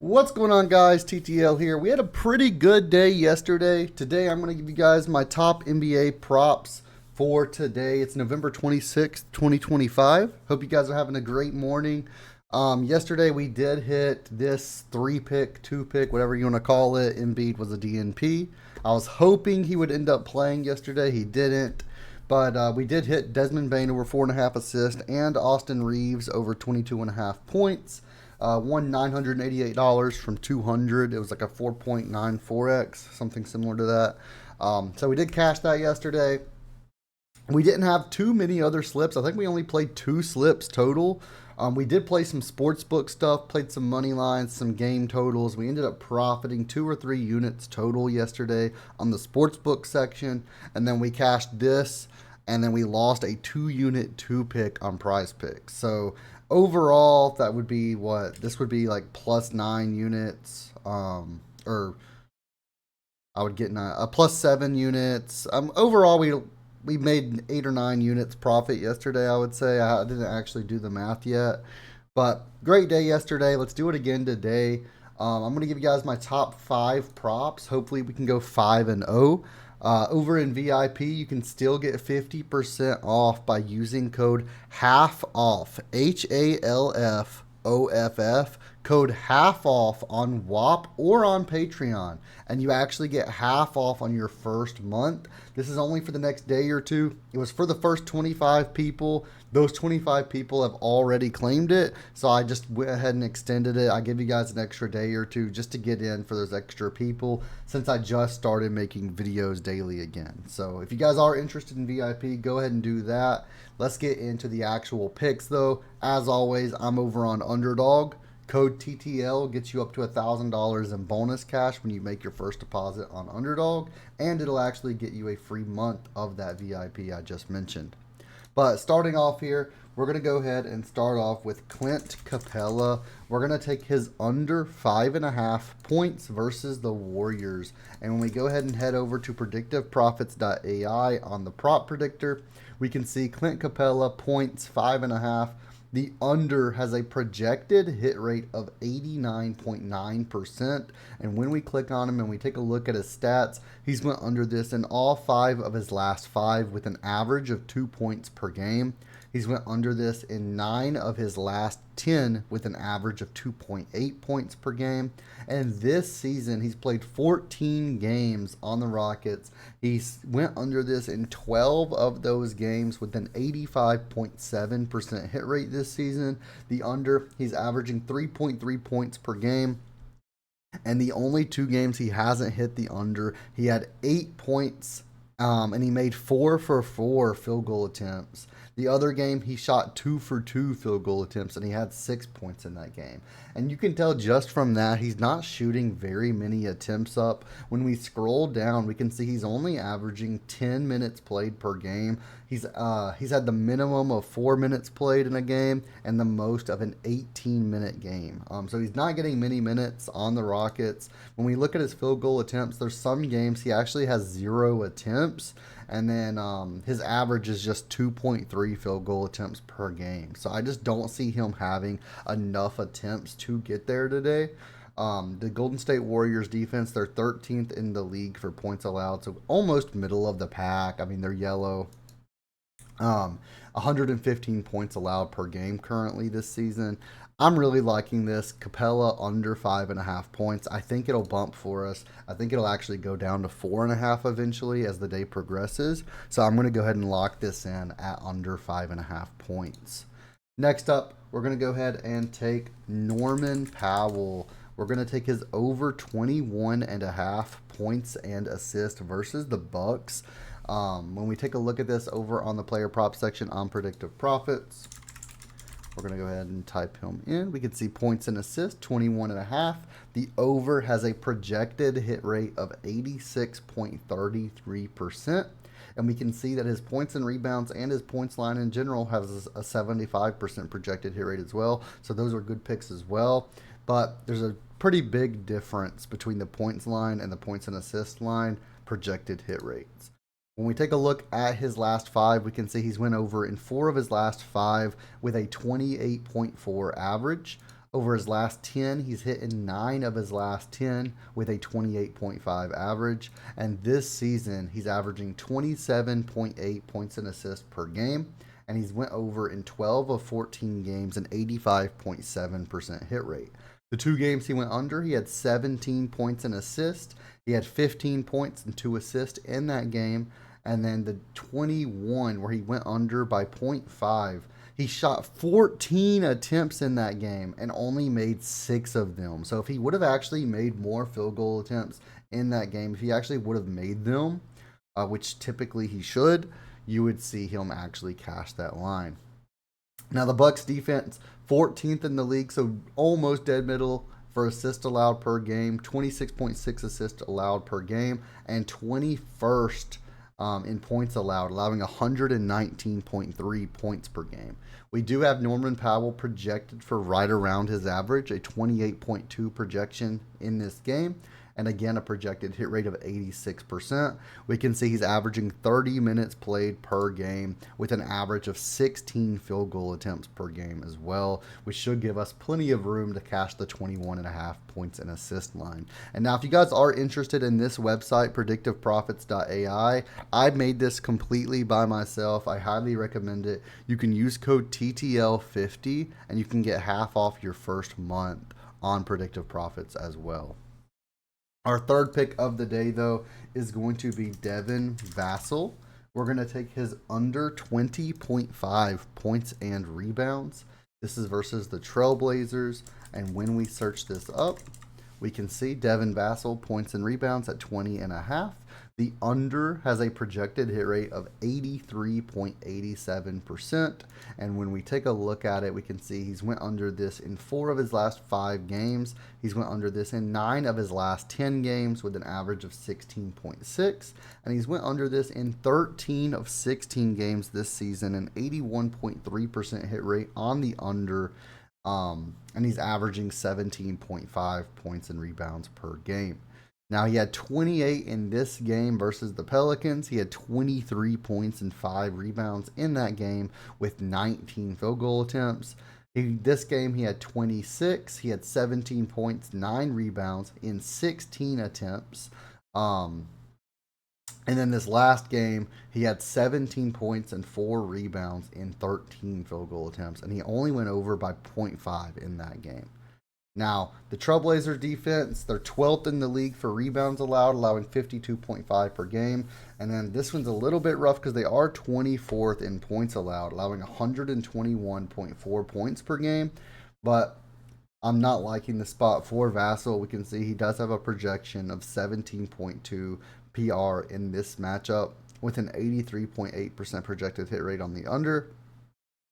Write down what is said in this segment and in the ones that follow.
What's going on, guys? TTL here. We had a pretty good day yesterday. Today I'm going to give you guys my top NBA props for today. It's November 26th, 2025. Hope you guys are having a great morning. Yesterday we did hit this 3-pick, 2-pick, whatever you want to call it. Embiid was a DNP. I was hoping he would end up playing yesterday. He didn't. But we did hit Desmond Bane over 4.5 assists and Austin Reeves over 22.5 points. Won $988 from 200. It was like a 4.94x, something similar to that. So we did cash that yesterday. We didn't have too many other slips. I think we only played 2 slips total. We did play some sportsbook stuff, played some money lines, some game totals. We ended up profiting 2 or 3 units total yesterday on the sportsbook section. And then we cashed this, and then we lost a 2-unit 2-pick on Prize Picks. So overall, that would be what? This would be like plus 9 units. Or I would get a plus 7 units. Overall, we made 8 or 9 units profit yesterday, I would say. I didn't actually do the math yet. But great day yesterday. Let's do it again today. I'm going to give you guys my top 5 props. Hopefully we can go 5-0. Over in VIP, you can still get 50% off by using code HALFOFF, HALFOFF, code HALFOFF on WAP or on Patreon, and you actually get half off on your first month. This is only for the next day or two. It was for the first 25 people. Those 25 people have already claimed it, so I just went ahead and extended it. I give you guys an extra day or two just to get in for those extra people since I just started making videos daily again. So if you guys are interested in VIP, go ahead and do that. Let's get into the actual picks though. As always, I'm over on Underdog. Code TTL gets you up to $1,000 in bonus cash when you make your first deposit on Underdog, and it'll actually get you a free month of that VIP I just mentioned. But starting off here, we're going to go ahead and start off with Clint Capela. We're going to take his under 5.5 points versus the Warriors. And when we go ahead and head over to predictiveprofits.ai on the Prop Predictor, we can see Clint Capela points 5.5. The under has a projected hit rate of 89.9%. And when we click on him and we take a look at his stats, he's went under this in all 5 of his last 5 with an average of 2 points per game. He's went under this in 9 of his last 10 with an average of 2.8 points per game. And this season, he's played 14 games on the Rockets. He went under this in 12 of those games with an 85.7% hit rate this season. The under, he's averaging 3.3 points per game. And the only 2 games he hasn't hit the under, he had 8 points and he made 4 for 4 field goal attempts. The other game, he shot 2 for 2 field goal attempts, and he had 6 points in that game. And you can tell just from that, he's not shooting very many attempts up. When we scroll down, we can see he's only averaging 10 minutes played per game. He's had the minimum of 4 minutes played in a game and the most of an 18-minute game. So he's not getting many minutes on the Rockets. When we look at his field goal attempts, there's some games he actually has 0 attempts. And then his average is just 2.3 field goal attempts per game. So I just don't see him having enough attempts to get there today. The Golden State Warriors defense, they're 13th in the league for points allowed. So almost middle of the pack. I mean, they're yellow. 115 points allowed per game currently this season. I'm really liking this. Capela under 5.5 points. I think it'll bump for us. I think it'll actually go down to 4.5 eventually as the day progresses. So I'm going to go ahead and lock this in at under 5.5 points. Next up, we're going to go ahead and take Norman Powell. We're going to take his over 21.5 points and assists versus the Bucks. When we take a look at this over on the player prop section on Predictive Profits, we're going to go ahead and type him in. We can see points and assists, 21.5. The over has a projected hit rate of 86.33%. And we can see that his points and rebounds and his points line in general has a 75% projected hit rate as well. So those are good picks as well. But there's a pretty big difference between the points line and the points and assist line projected hit rates. When we take a look at his last 5, we can see he's went over in 4 of his last 5 with a 28.4 average. Over his last 10, he's hit in 9 of his last 10 with a 28.5 average. And this season, he's averaging 27.8 points and assists per game. And he's went over in 12 of 14 games, an 85.7% hit rate. The 2 games he went under, he had 17 points and assists. He had 15 points and 2 assists in that game. And then the 21 where he went under by 0.5, he shot 14 attempts in that game and only made 6 of them. So if he would have actually made more field goal attempts in that game, if he actually would have made them, which typically he should, you would see him actually cash that line. Now the Bucks defense, 14th in the league, so almost dead middle for assists allowed per game, 26.6 assists allowed per game, and 21st in points allowed, allowing 119.3 points per game. We do have Norman Powell projected for right around his average, a 28.2 projection in this game. And again, a projected hit rate of 86%. We can see he's averaging 30 minutes played per game with an average of 16 field goal attempts per game as well, which should give us plenty of room to cash the 21.5 points and assist line. And now if you guys are interested in this website, predictiveprofits.ai, I made this completely by myself. I highly recommend it. You can use code TTL50 and you can get half off your first month on Predictive Profits as well. Our third pick of the day, though, is going to be Devin Vassell. We're going to take his under 20.5 points and rebounds. This is versus the Trailblazers. And when we search this up, we can see Devin Vassell points and rebounds at 20.5. The under has a projected hit rate of 83.87%. And when we take a look at it, we can see he's went under this in 4 of his last 5 games. He's went under this in 9 of his last 10 games with an average of 16.6. And he's went under this in 13 of 16 games this season, an 81.3% hit rate on the under. And he's averaging 17.5 points and rebounds per game. Now, he had 28 in this game versus the Pelicans. He had 23 points and 5 rebounds in that game with 19 field goal attempts. This game, he had 26. He had 17 points, 9 rebounds in 16 attempts. And then this last game, he had 17 points and 4 rebounds in 13 field goal attempts. And he only went over by 0.5 in that game. Now, the Trailblazers defense, they're 12th in the league for rebounds allowed, allowing 52.5 per game. And then this one's a little bit rough because they are 24th in points allowed, allowing 121.4 points per game. But I'm not liking the spot for Vassell. We can see he does have a projection of 17.2 PR in this matchup with an 83.8% projected hit rate on the under.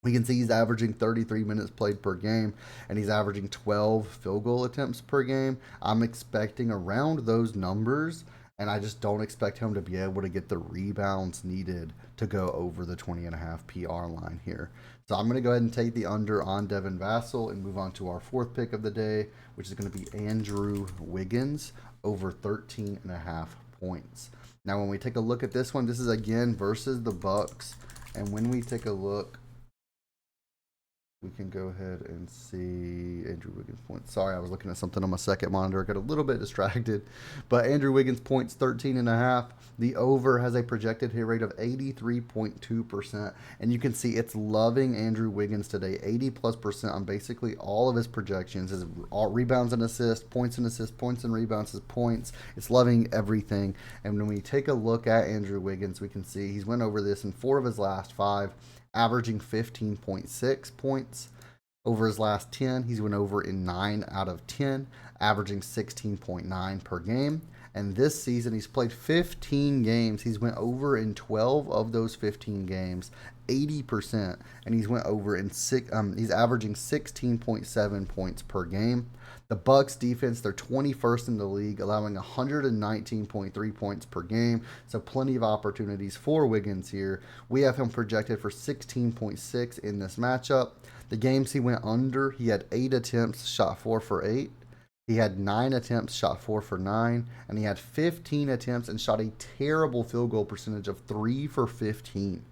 We can see he's averaging 33 minutes played per game, and he's averaging 12 field goal attempts per game. I'm expecting around those numbers, and I just don't expect him to be able to get the rebounds needed to go over the 20.5 PR line here. So I'm going to go ahead and take the under on Devin Vassell and move on to our fourth pick of the day, which is going to be Andrew Wiggins over 13.5 points. Now, when we take a look at this one, this is again versus the Bucks, and when we take a look, we can go ahead and see Andrew Wiggins' points. Sorry, I was looking at something on my second monitor. I got a little bit distracted. But Andrew Wiggins' points, 13.5. The over has a projected hit rate of 83.2%. And you can see it's loving Andrew Wiggins today. 80+% on basically all of his projections. His rebounds and assists, points and assists, points and rebounds, his points. It's loving everything. And when we take a look at Andrew Wiggins, we can see he's went over this in 4 of his last 5. Averaging 15.6 points. Over his last 10, he's went over in 9 out of 10, averaging 16.9 per game. And this season, he's played 15 games. He's went over in 12 of those 15 games, 80%. And he's went over in he's averaging 16.7 points per game. The Bucks defense, they're 21st in the league, allowing 119.3 points per game. So plenty of opportunities for Wiggins here. We have him projected for 16.6 in this matchup. The games he went under, he had 8 attempts, shot 4 for 8. He had 9 attempts, shot 4 for 9. And he had 15 attempts and shot a terrible field goal percentage of 3 for 15.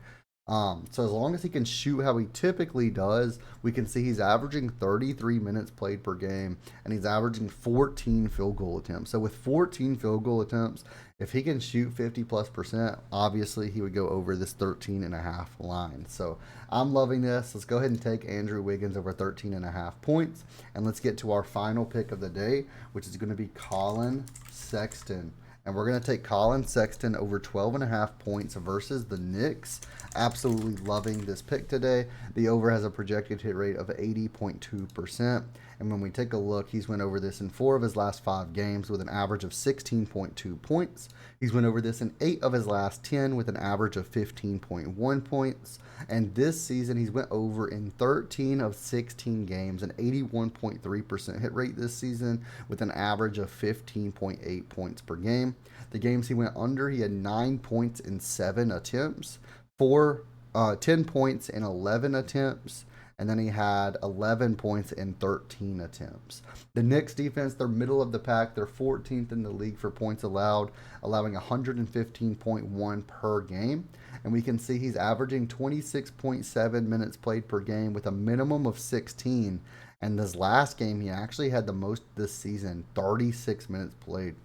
So as long as he can shoot how he typically does, we can see he's averaging 33 minutes played per game, and he's averaging 14 field goal attempts. So with 14 field goal attempts, if he can shoot 50+%, obviously he would go over this 13.5 line. So I'm loving this. Let's go ahead and take Andrew Wiggins over 13.5 points, and let's get to our final pick of the day, which is going to be Collin Sexton. And we're going to take Collin Sexton over 12.5 points versus the Knicks. Absolutely loving this pick today. The over has a projected hit rate of 80.2%. And when we take a look, he's went over this in 4 of his last 5 games with an average of 16.2 points. He's went over this in 8 of his last 10 with an average of 15.1 points. And this season, he's went over in 13 of 16 games, an 81.3% hit rate this season with an average of 15.8 points per game. The games he went under, he had 9 points in 7 attempts, 10 points in 11 attempts, and then he had 11 points in 13 attempts. The Knicks defense, they're middle of the pack. They're 14th in the league for points allowed, allowing 115.1 per game. And we can see he's averaging 26.7 minutes played per game with a minimum of 16. And this last game, he actually had the most this season, 36 minutes played.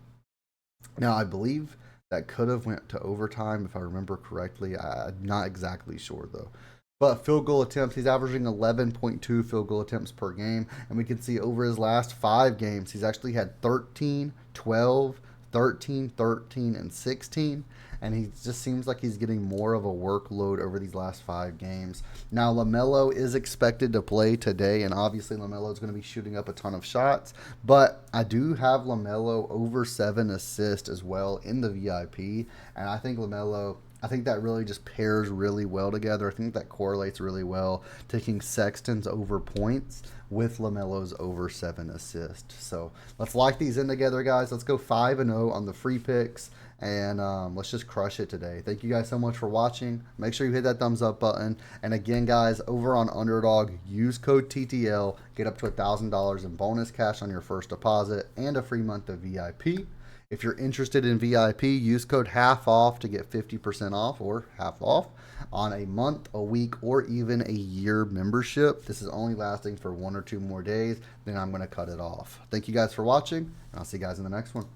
Now, I believe that could have went to overtime if I remember correctly. I'm not exactly sure, though. But field goal attempts, he's averaging 11.2 field goal attempts per game. And we can see over his last 5 games, he's actually had 13, 12, 13, 13, and 16. And he just seems like he's getting more of a workload over these last 5 games. Now, LaMelo is expected to play today, and obviously LaMelo is going to be shooting up a ton of shots. But I do have LaMelo over 7 assists as well in the VIP. And I think LaMelo, I think that really just pairs really well together. I think that correlates really well, taking Sexton's over points with LaMelo's over 7 assists. So let's lock these in together, guys. Let's go 5-0 on the free picks, and let's just crush it today. Thank you guys so much for watching. Make sure you hit that thumbs up button. And again, guys, over on Underdog, use code TTL. Get up to $1,000 in bonus cash on your first deposit and a free month of VIP. If you're interested in VIP, use code half off to get 50% off or half off on a month, a week, or even a year membership. This is only lasting for 1 or 2 more days. Then I'm going to cut it off. Thank you guys for watching, and I'll see you guys in the next one.